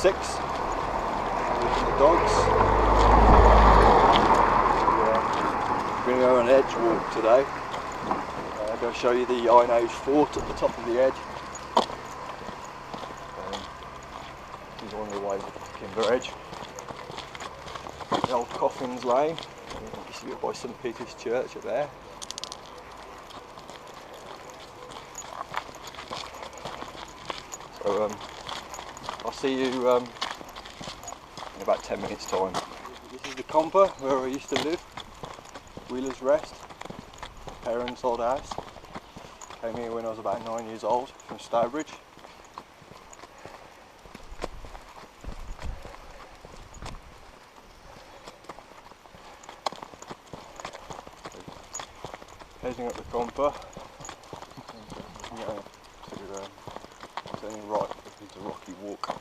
6 with the dogs. We're going to go on an edge walk today. I'm going to show you the Iron Age fort at the top of the edge. This is on the way to Kinver Edge. The old Coffins Lane. You see it by St Peter's Church up there. So I'll see you in about 10 minutes time. This is the Comper where I used to live. Wheeler's Rest. Parents' old house. Came here when I was about 9 years old from Stourbridge. Heading up the Comper. Turning right into a rocky walk,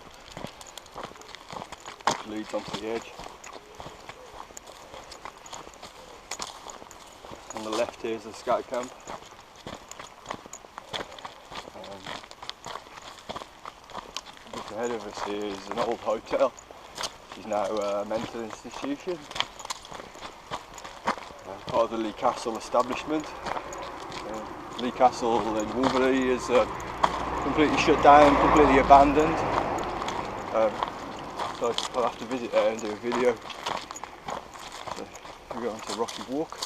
which leads onto the edge. On the left here is the scout camp. Just ahead of us here is an old hotel, which is now a mental institution. Part of the Lee Castle establishment. Lee Castle in Wolverley is completely shut down, completely abandoned. So I'll have to visit there and do a video. So we go on to Rocky Walk,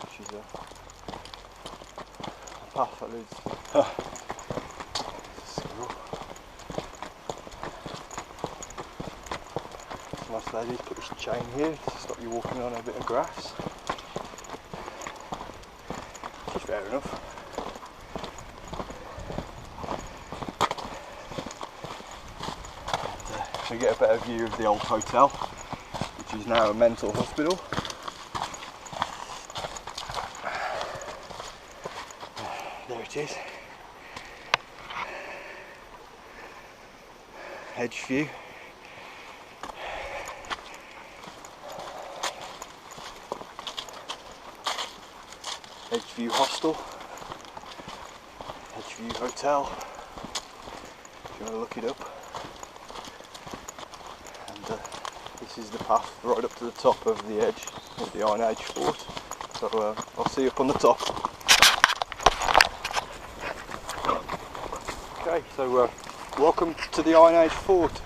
which is a path that leads. This nice lady's put this chain here to stop you walking on a bit of grass. Which is fair enough. We get a better view of the old hotel, which is now a mental hospital. There it is. Edge view. Edgeview Hostel. Edgeview Hotel. If you want to look it up. This is the path right up to the top of the edge of the Iron Age fort. So I'll see you up on the top. Okay, so welcome to the Iron Age fort.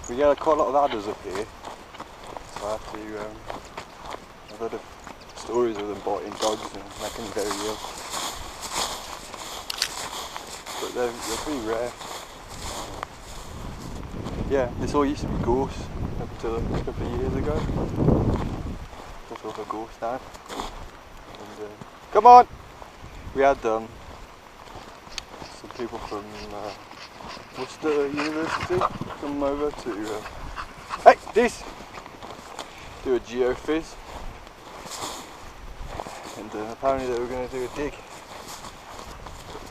We get quite a lot of adders up here, so I have to. I've heard of stories of them biting dogs and making them very ill, but they're pretty rare. Yeah, this all used to be gorse up until a couple of years ago. Just off a gorse now. And, come on! We had some people from Worcester University come over to hey, this! Do a geofizz. And apparently they were going to do a dig.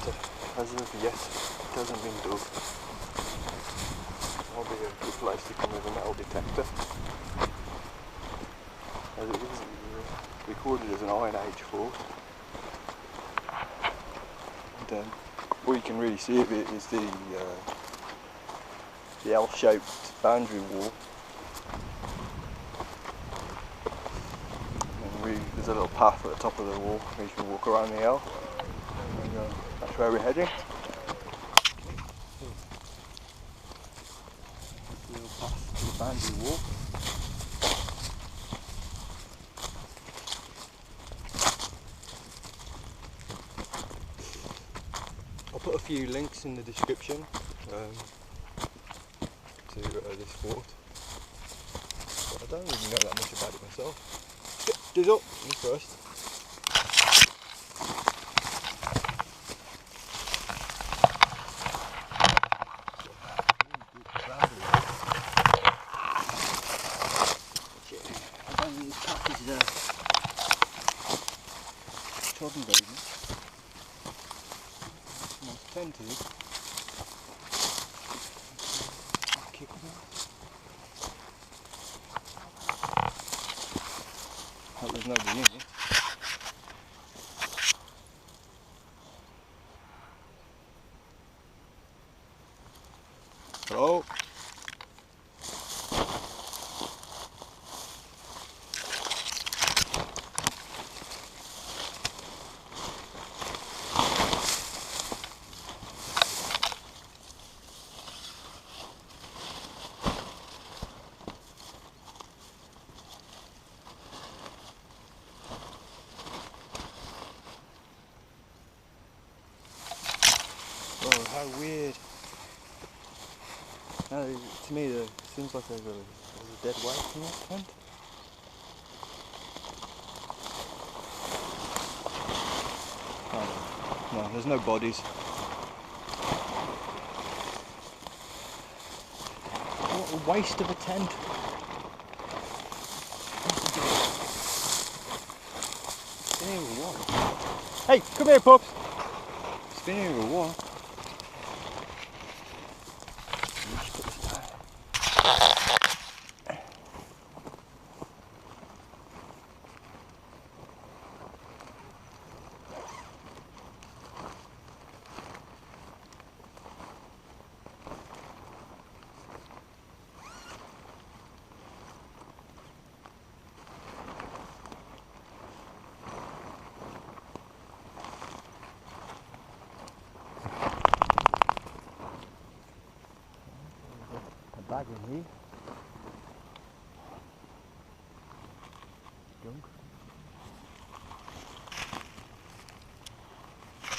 But as of yet, it hasn't been done. That'll be a good place to come with a metal detector. As it is recorded as an Iron Age fort. And all you can really see of it is the L-shaped boundary wall. And there's a little path at the top of the wall where you can walk around the L. And, that's where we're heading. Boundary wall. I'll put a few links in the description to this fort, but I don't really know that much about it myself. Dizzle, me first. Trodden very much. Nice tented. Kick them out. Hope there's nobody in it. No, to me, it seems like there's a dead weight in that tent. Oh, no, there's no bodies. What a waste of a tent. It's been here a while. Hey, come here, pups. It's been here a while. Just put this down. Bag in here. Junk.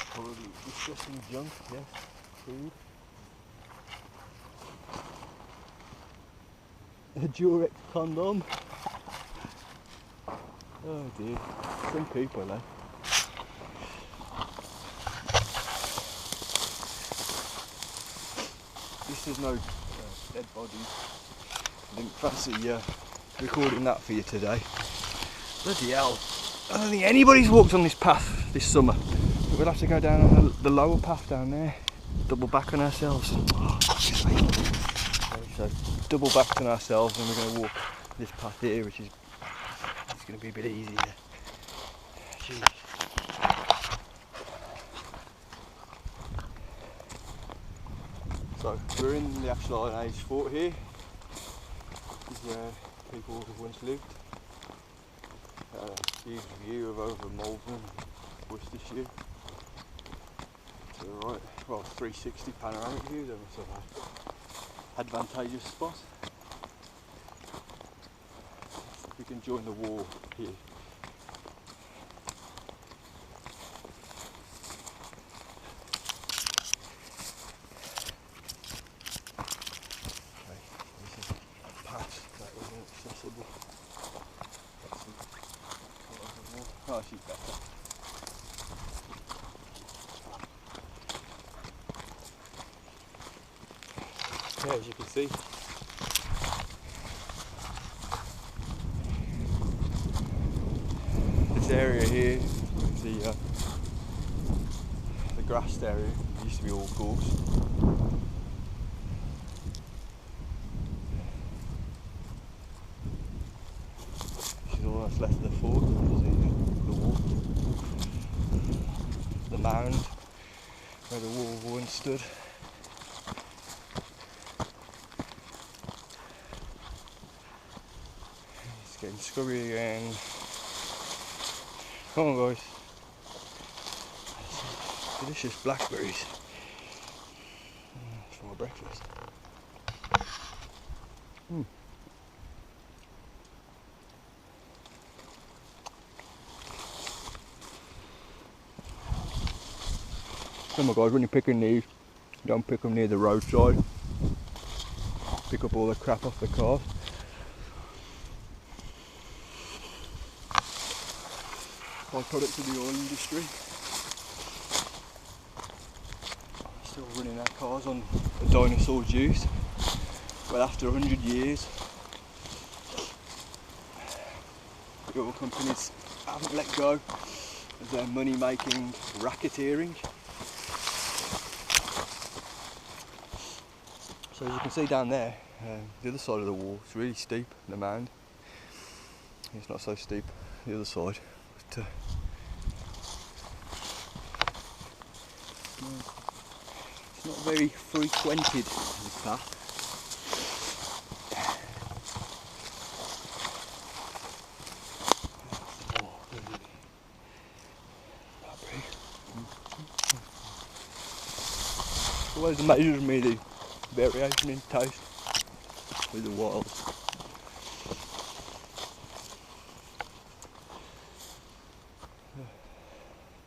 Probably disgusting junk, yes. Food. A Durex condom. Oh dear. Some people, eh? This is no dead bodies. I didn't fancy recording that for you today. Bloody hell. I don't think anybody's walked on this path this summer. But we'll have to go down on the lower path down there. Double back on ourselves. Oh, so double back on ourselves and we're going to walk this path here, which is going to be a bit easier. Jeez. So we're in the actual Iron Age fort here. This is where people once lived. Huge view of over Malvern, Worcestershire. To the right, well, 360 panoramic view, then sort of advantageous spot. We can join the wall here. Accessible. Oh, she's better. Yeah, as you can see, this area here is the grassed area. It used to be all gorse. All that's left of the fort, the wall, the mound where the wall once stood. It's getting scrubby again. Come on guys. Delicious blackberries for my breakfast. Come on guys, when you're picking these, don't pick them near the roadside. Pick up all the crap off the cars. By-product of the oil industry. Still running our cars on a dinosaur juice. But after 100 years, the oil companies haven't let go of their money-making racketeering. So as you can see down there, the other side of the wall, it's really steep, the mound. It's not so steep, the other side. But, it's not very frequented, this path. Always amazes me the variation in taste with the wilds.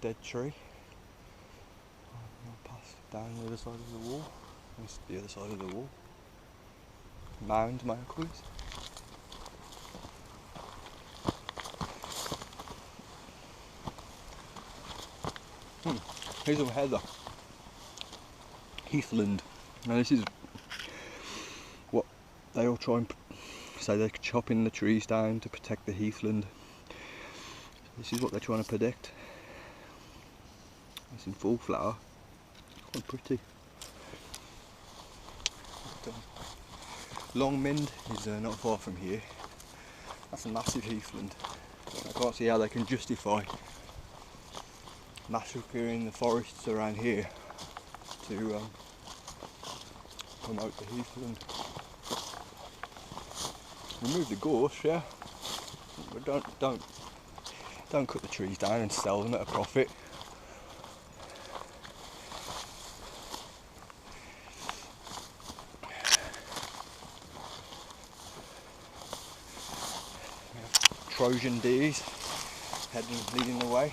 Dead tree. I'll pass down the other side of the wall. This is the other side of the wall. mound, may I call it. Here's some heather. Heathland. Now this is what they all try and say they're chopping the trees down to protect the heathland. This is what they're trying to protect. It's in full flower. Quite pretty. Longmynd is not far from here. That's a massive heathland. I can't see how they can justify massacring the forests around here to promote the heathland. Remove the gorse, yeah, but don't cut the trees down and sell them at a profit. Trojan deers leading the way.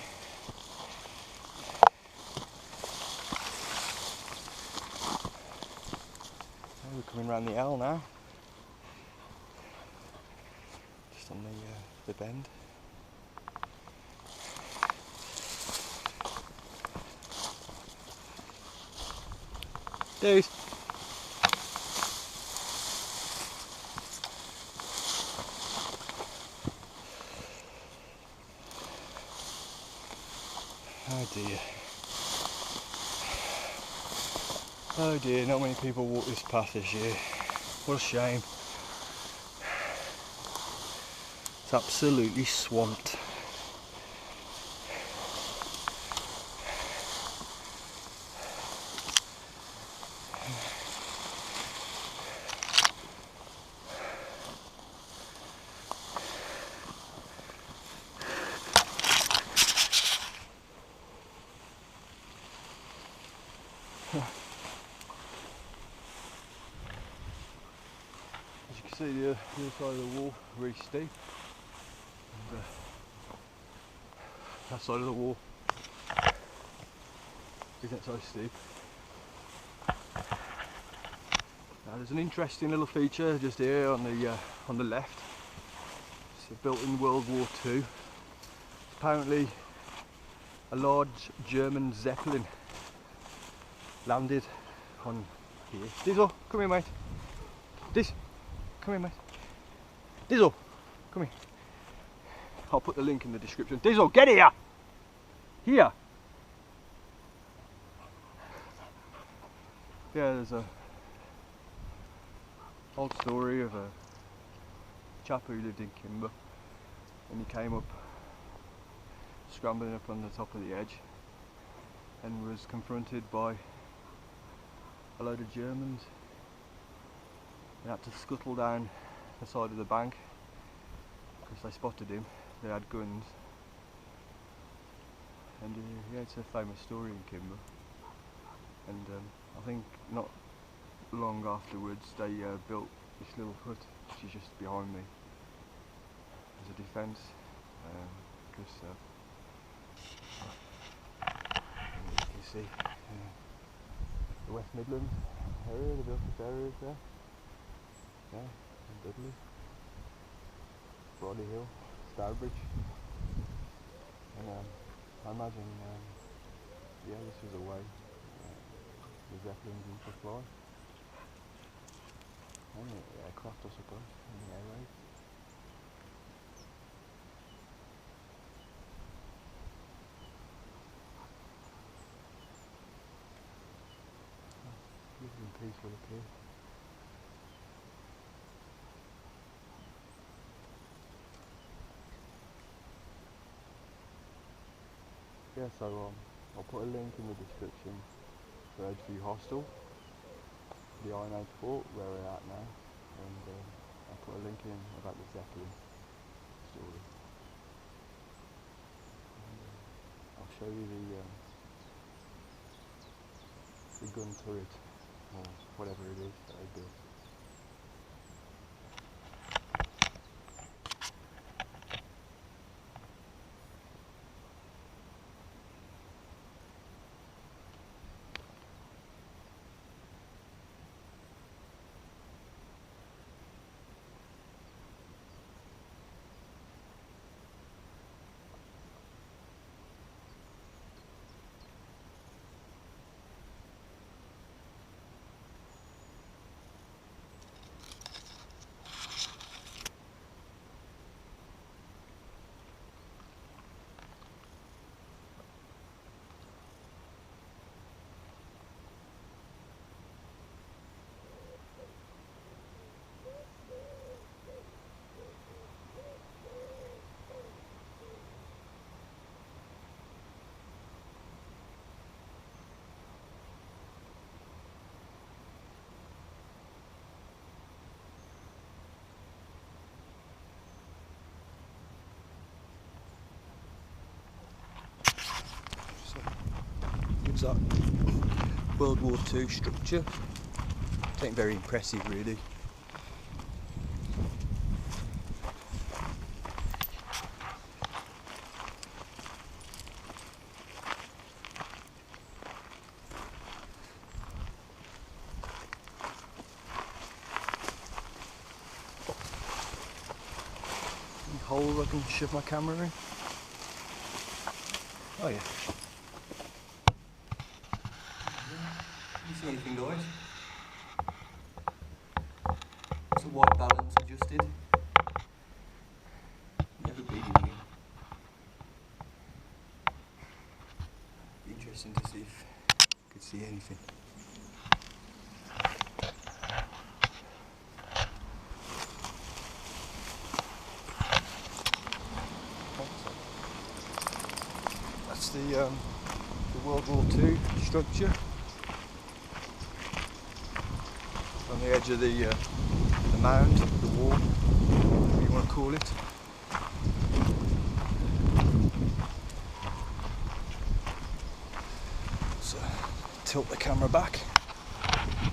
We're coming round the L now, just on the bend. Deers. Oh dear. Oh dear, not many people walk this path this year. What a shame. It's absolutely swamped. As you can see, the other side of the wall really steep, and that side of the wall isn't so steep. Now, there's an interesting little feature just here on the left. It's built in World War II. Apparently, a large German Zeppelin landed on here. Diesel, come here, mate. Come here, mate. Diesel, come here. I'll put the link in the description. Diesel, get here! Here! Yeah, there's a old story of a chap who lived in Kinver, and he came up, scrambling up on the top of the edge, and was confronted by a load of Germans. They had to scuttle down the side of the bank because they spotted him. They had guns, and yeah, it's a famous story in Kinver. And I think not long afterwards they built this little hut, which is just behind me, as a defence, because you can see the West Midlands area, they built this area there. Yeah, and Dudley, Brody Hill, Stourbridge, and I imagine, yeah, this was a way the Zeppelins used to fly, and the aircraft, I suppose, and the air raid. Beautiful and peaceful up here. Yeah, so I'll put a link in the description for Edgeview Hostel, the Iron Age fort where we're at now, and I'll put a link in about the Zeppelin story. And, I'll show you the gun turret, or whatever it is that I built. towards that World War II structure. It ain't very impressive really. Hole I can shove my camera in. Oh yeah. You see anything, guys? It's a white balance adjusted. Never been in here. Be interesting to see if I could see anything. That's the World War II structure on the edge of the mound, the wall, whatever you want to call it. So tilt the camera back,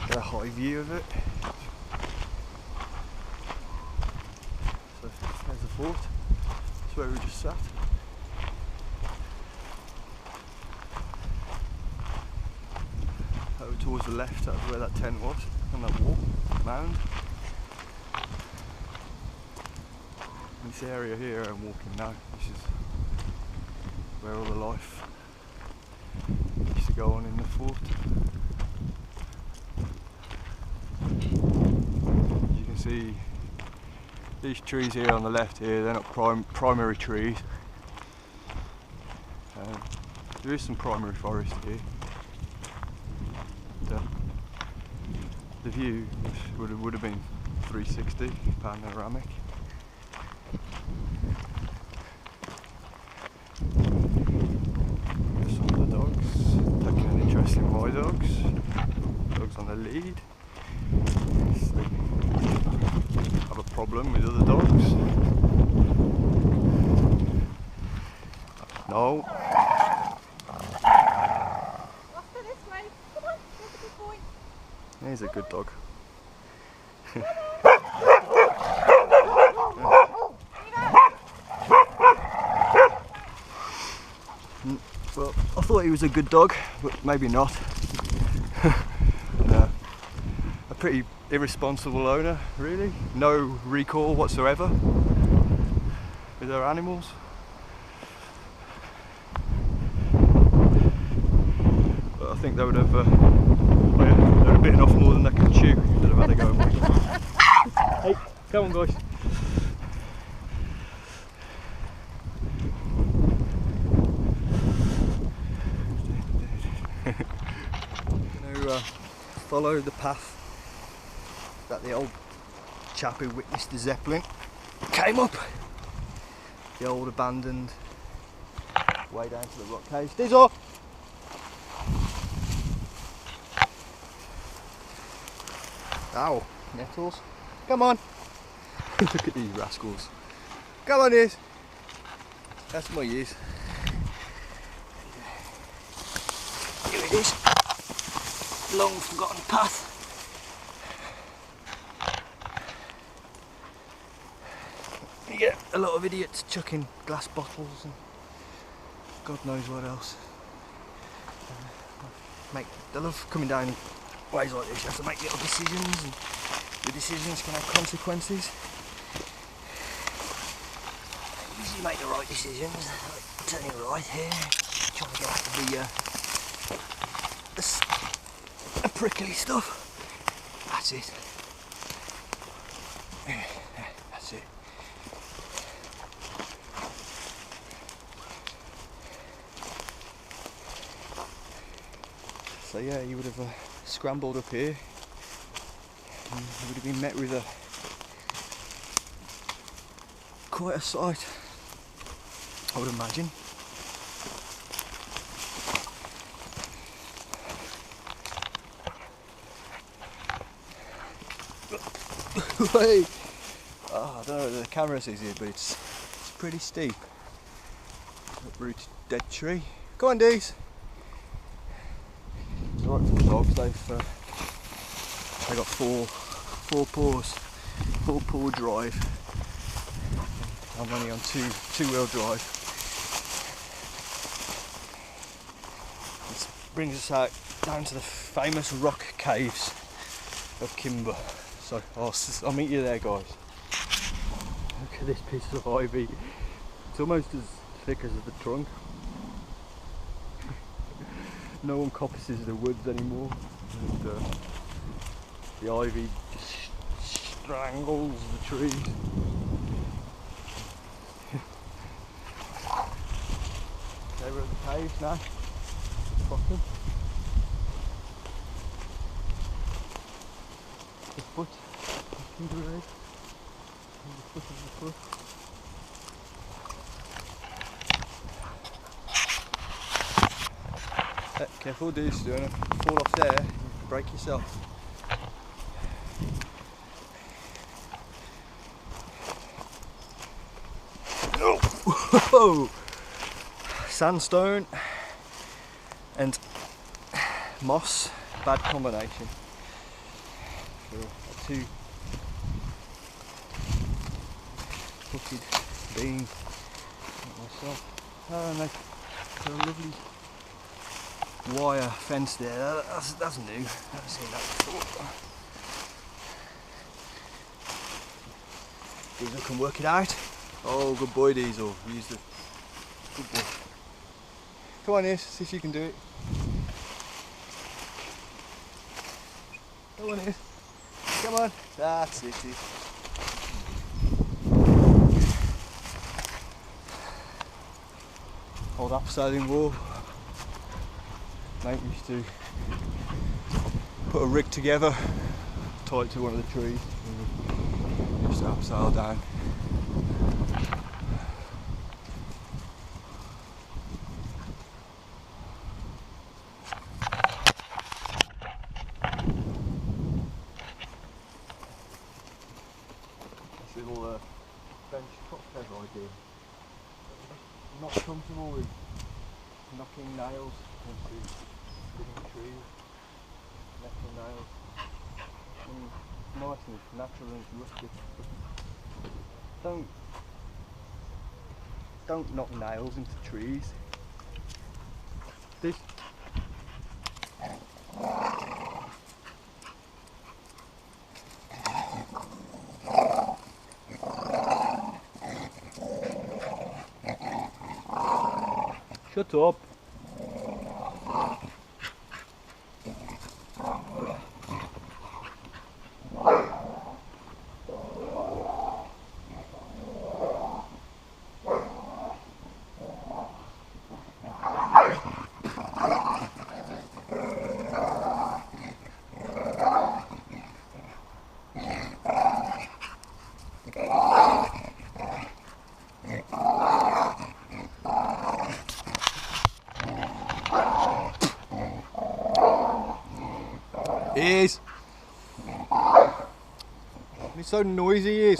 get a high view of it. So there's the fort. That's where we just sat. Over towards the left, that's where that tent was, on that wall, mound. This area here I'm walking now, this is where all the life used to go on in the fort. As you can see, these trees here on the left here, they're not primary trees. There is some primary forest here. The view would have been 360 panoramic. Some of the dogs taking an interest in my dogs. Dogs on the lead. They have a problem with other dogs. No. He's a good dog. Well, I thought he was a good dog, but maybe not. No. A pretty irresponsible owner, really. No recall whatsoever with our animals. But I think they would have. Oh yeah, they would have bitten off more than they could chew. They'd have had a go at me. Hey, come on, guys. Now follow the path that the old chap who witnessed the Zeppelin came up. The old abandoned way down to the rock cave. Dizzle! Ow, nettles. Come on. Look at these rascals. Come on, ears. That's my ears. Here it is. Long forgotten path. You get a lot of idiots chucking glass bottles and God knows what else. They love coming down ways like this. You have to make little decisions, and the decisions can have consequences. You usually make the right decisions, like turning right here, trying to get out of the prickly stuff. That's it. That's it. So yeah, you would have scrambled up here and you would have been met with quite a sight, I would imagine. Hey. Oh, I don't know what the camera sees here, but it's pretty steep. Uprooted dead tree. Come on, Dees. right for the dogs. They got four paws, 4-paw drive. I'm only on two-wheel drive. This brings us out down to the famous rock caves of Kinver. So I'll meet you there, guys. Look at this piece of ivy. It's almost as thick as the trunk. No one coppices the woods anymore, and the ivy just strangles the trees. Okay, we're at the caves now. Bottom. The foot of Kinver Edge. And the foot of the foot. Careful, dude, you don't fall off there, you break yourself. Whoa! Sandstone and moss, bad combination for a two-footed being like myself. Oh, and they've got a lovely wire fence there. That's new. I haven't seen that before. Diesel can work it out. Oh, good boy, Diesel. Use the good boy. Come on, Ish, see if you can do it. Come on, Ish. Come on. That's it. Old abseiling wall. Mate used to put a rig together, tie it to one of the trees, and used to abseil down. This little bench top feather idea. I'm not comfortable with knocking nails into living trees, natural nails, and nice and natural and rustic. Don't knock nails into trees. This shut up. Is. He's so noisy, he is.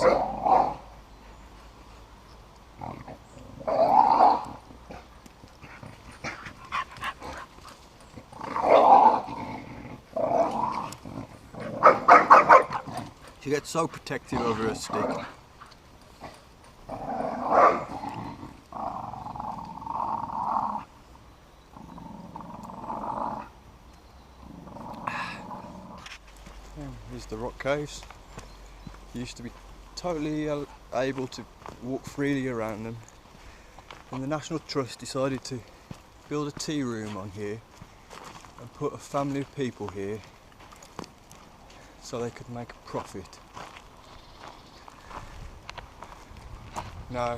She gets so protective over her stick. Here's the rock caves. You used to be totally able to walk freely around them, and the National Trust decided to build a tea room on here and put a family of people here so they could make a profit. Now,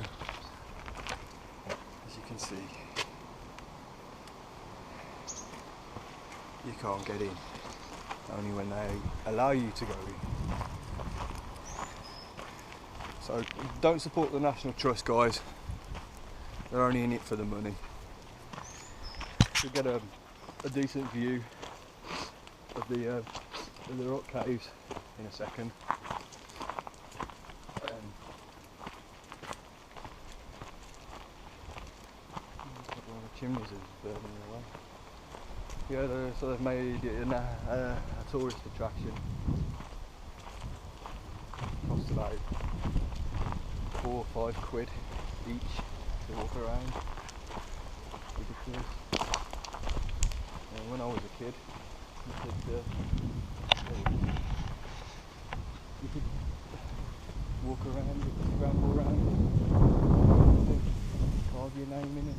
as you can see, you can't get in. Only when they allow you to go in. So don't support the National Trust, guys. They're only in it for the money. You'll get a decent view of the rock caves in a second. A couple of the chimneys are burning away. Yeah, so they've made it a tourist attraction. Costs about £4 or £5 each to walk around. Ridiculous. And when I was a kid, you could walk around, you could scramble around, carve your name in it.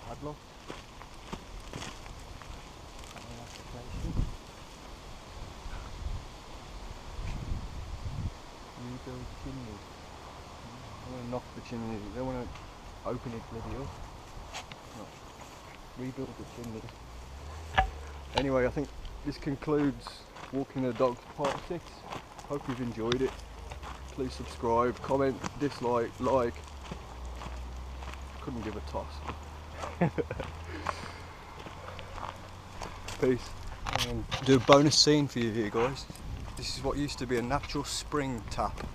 Padlock. Rebuild chimney. They want to knock the chimney. They want to open it bloody up. No. Rebuild the chimney. Anyway, I think this concludes Walking the Dog Part 6. Hope you've enjoyed it. Please subscribe, comment, dislike, like. Couldn't give a toss. Peace. And do a bonus scene for you here, guys. This is what used to be a natural spring tap,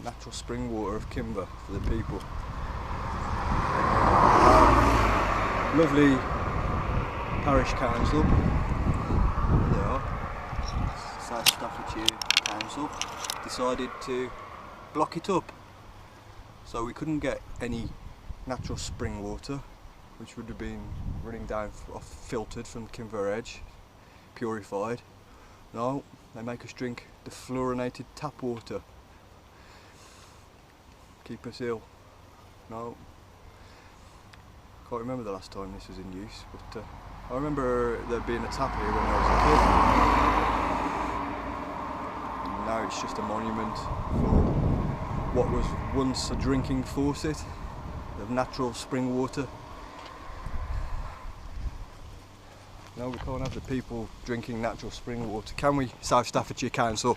natural spring water of Kinver for the people. Lovely parish council. There they are. South Staffordshire Council decided to block it up, so we couldn't get any natural spring water, which would have been running down filtered from Kinver Edge, purified. No, they make us drink the fluorinated tap water. Keep us ill. No. Can't remember the last time this was in use, but I remember there being a tap here when I was a kid. And now it's just a monument for what was once a drinking faucet of natural spring water. No, we can't have the people drinking natural spring water, can we, South Staffordshire Council?